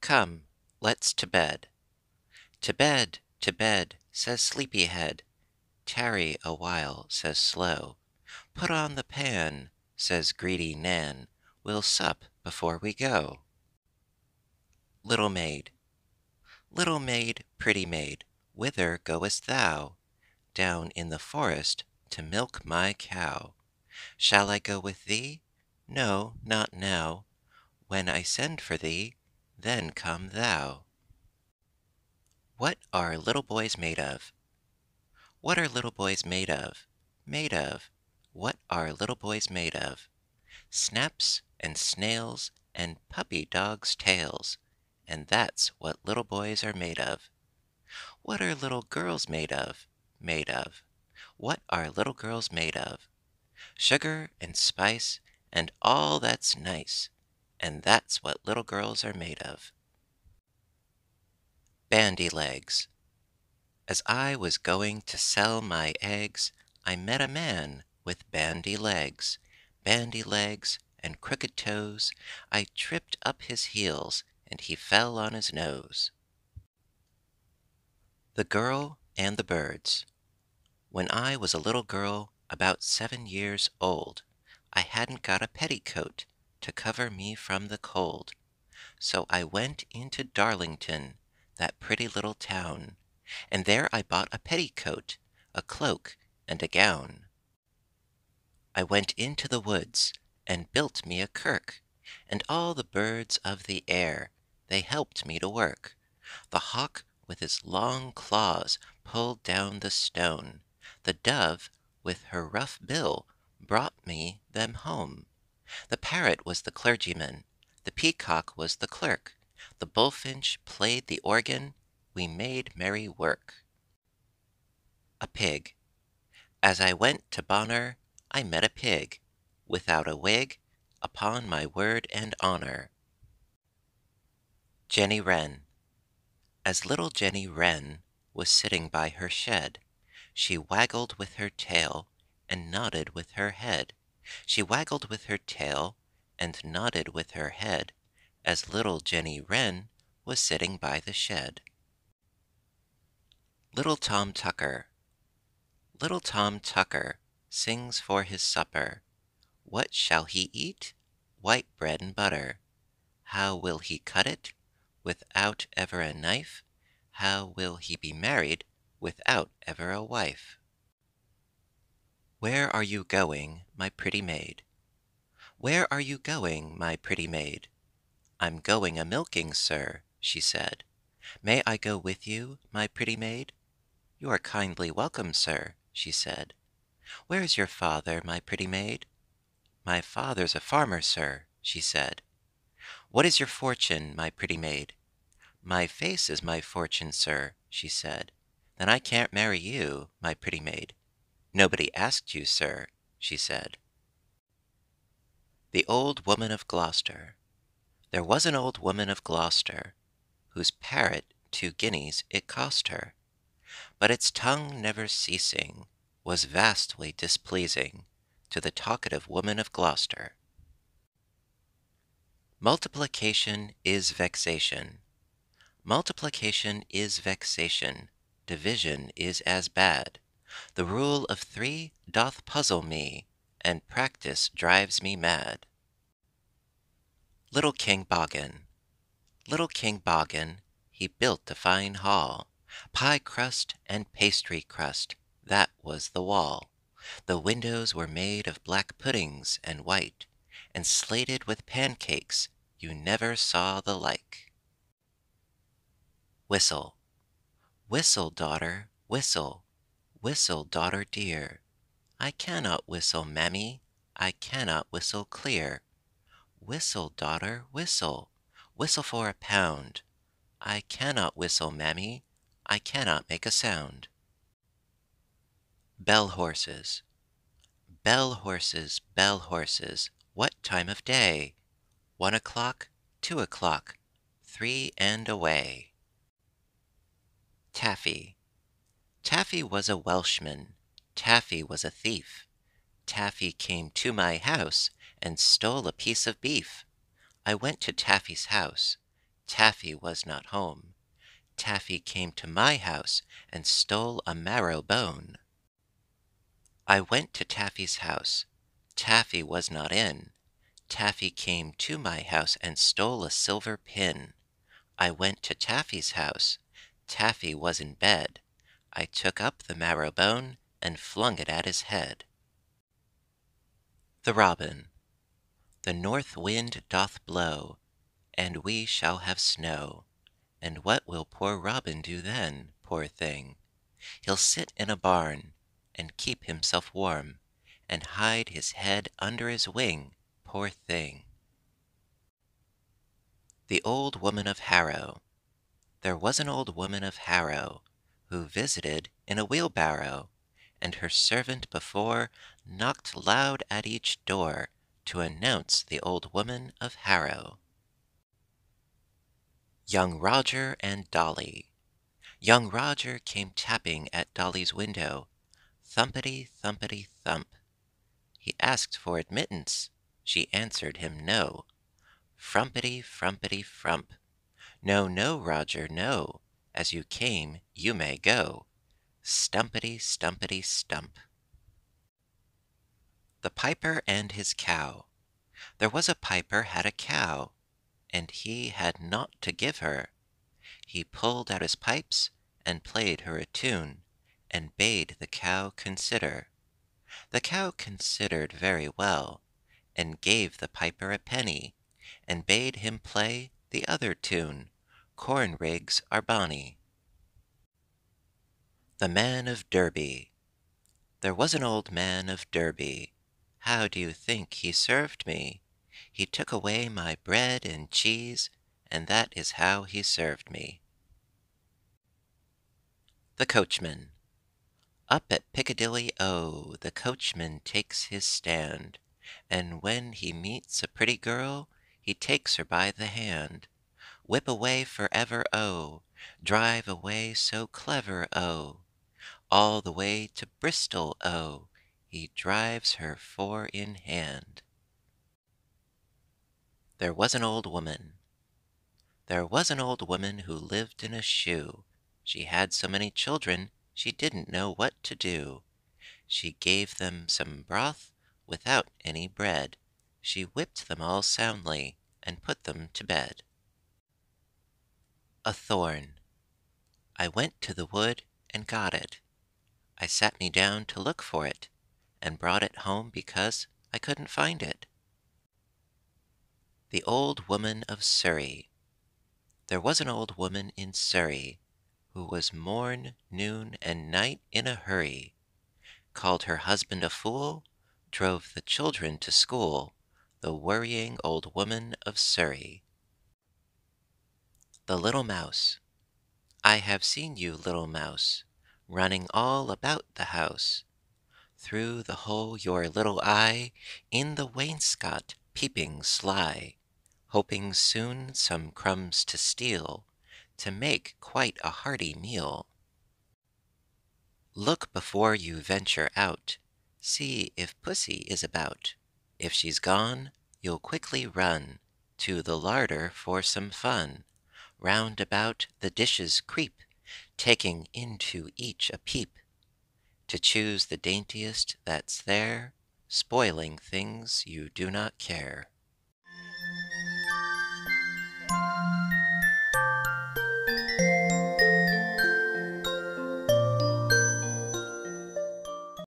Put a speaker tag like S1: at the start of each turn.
S1: Come, let's to bed, says Sleepyhead. Tarry a while, says Slow. Put on the pan, says greedy Nan. We'll sup before we go. Little Maid. Little maid, pretty maid, whither goest thou? Down in the forest to milk my cow. Shall I go with thee? No, not now. When I send for thee, then come thou. What are little boys made of? What are little boys made of? Made of. What are little boys made of? Snaps and snails and puppy dogs' tails. And that's what little boys are made of. What are little girls made of? Made of. What are little girls made of? Sugar and spice and all that's nice. And that's what little girls are made of. Bandy legs. As I was going to sell my eggs, I met a man with bandy legs and crooked toes. I tripped up his heels, and he fell on his nose. The Girl and the Birds. When I was a little girl, about 7 years old, I hadn't got a petticoat to cover me from the cold. So I went into Darlington, that pretty little town, and there I bought a petticoat, a cloak, and a gown. I went into the woods and built me a kirk, and all the birds of the air, they helped me to work. The hawk with his long claws pulled down the stone. The dove with her rough bill brought me them home. The parrot was the clergyman, the peacock was the clerk, the bullfinch played the organ, we made merry work. A pig. As I went to Bonner, I met a pig, without a wig, upon my word and honor. Jenny Wren. As little Jenny Wren was sitting by her shed, she waggled with her tail and nodded with her head. She waggled with her tail and nodded with her head, as little Jenny Wren was sitting by the shed. Little Tom Tucker. Little Tom Tucker sings for his supper. What shall he eat? White bread and butter. How will he cut it? Without ever a knife? How will he be married without ever a wife? Where are you going, my pretty maid? Where are you going, my pretty maid? I'm going a-milking, sir, she said. May I go with you, my pretty maid? You are kindly welcome, sir, she said. Where's your father, my pretty maid? My father's a farmer, sir, she said. What is your fortune, my pretty maid? My face is my fortune, sir, she said. Then I can't marry you, my pretty maid. Nobody asked you, sir, she said. The Old Woman of Gloucester. There was an old woman of Gloucester, whose parrot 2 guineas it cost her. But its tongue never ceasing was vastly displeasing to the talkative woman of Gloucester. Multiplication is vexation. Multiplication is vexation. Division is as bad. The rule of 3 doth puzzle me, and practice drives me mad. Little King Boggin. Little King Boggin, he built a fine hall. Pie crust and pastry crust, that was the wall. The windows were made of black puddings and white, and slated with pancakes, you never saw the like. Whistle. Whistle, daughter, whistle. Whistle, daughter dear. I cannot whistle, mammy, I cannot whistle clear. Whistle, daughter, whistle. Whistle for £1. I cannot whistle, mammy, I cannot make a sound. Bell horses. Bell horses, what time of day? 1 o'clock, 2 o'clock, 3 and away. Taffy. Taffy was a Welshman. Taffy was a thief. Taffy came to my house and stole a piece of beef. I went to Taffy's house. Taffy was not home. Taffy came to my house and stole a marrow bone. I went to Taffy's house. Taffy was not in. Taffy came to my house and stole a silver pin. I went to Taffy's house. Taffy was in bed. I took up the marrow bone and flung it at his head. The Robin. The north wind doth blow, and we shall have snow. And what will poor Robin do then, poor thing? He'll sit in a barn, and keep himself warm, and hide his head under his wing, poor thing. The Old Woman of Harrow. There was an old woman of Harrow, who visited in a wheelbarrow, and her servant before knocked loud at each door to announce the Old Woman of Harrow. Young Roger and Dolly. Young Roger came tapping at Dolly's window. Thumpety, thumpety, thump. He asked for admittance. She answered him no. Frumpety, frumpety, frump. No, no, Roger, no. As you came, you may go. Stumpety, stumpety, stump. The Piper and his Cow. There was a piper had a cow, and he had naught to give her. He pulled out his pipes and played her a tune, and bade the cow consider. The cow considered very well, and gave the piper a penny, and bade him play the other tune, Corn rigs are bonny. The Man of Derby. There was an old man of Derby. How do you think he served me? He took away my bread and cheese, and that is how he served me. The Coachman. Up at Piccadilly, oh, the coachman takes his stand, and when he meets a pretty girl, he takes her by the hand. Whip away forever, oh, drive away so clever, oh, all the way to Bristol, oh, he drives her four in hand. There was an old woman. There was an old woman who lived in a shoe. She had so many children, she didn't know what to do. She gave them some broth without any bread. She whipped them all soundly and put them to bed. A thorn. I went to the wood and got it. I sat me down to look for it, and brought it home because I couldn't find it. The Old Woman of Surrey. There was an old woman in Surrey, who was morn, noon, and night in a hurry, called her husband a fool, drove the children to school, the worrying old woman of Surrey. The Little Mouse. I have seen you, little mouse, running all about the house. Through the hole your little eye, in the wainscot peeping sly, hoping soon some crumbs to steal, to make quite a hearty meal. Look before you venture out, see if pussy is about. If she's gone, you'll quickly run to the larder for some fun. Round about the dishes creep, taking into each a peep, to choose the daintiest that's there, spoiling things you do not care.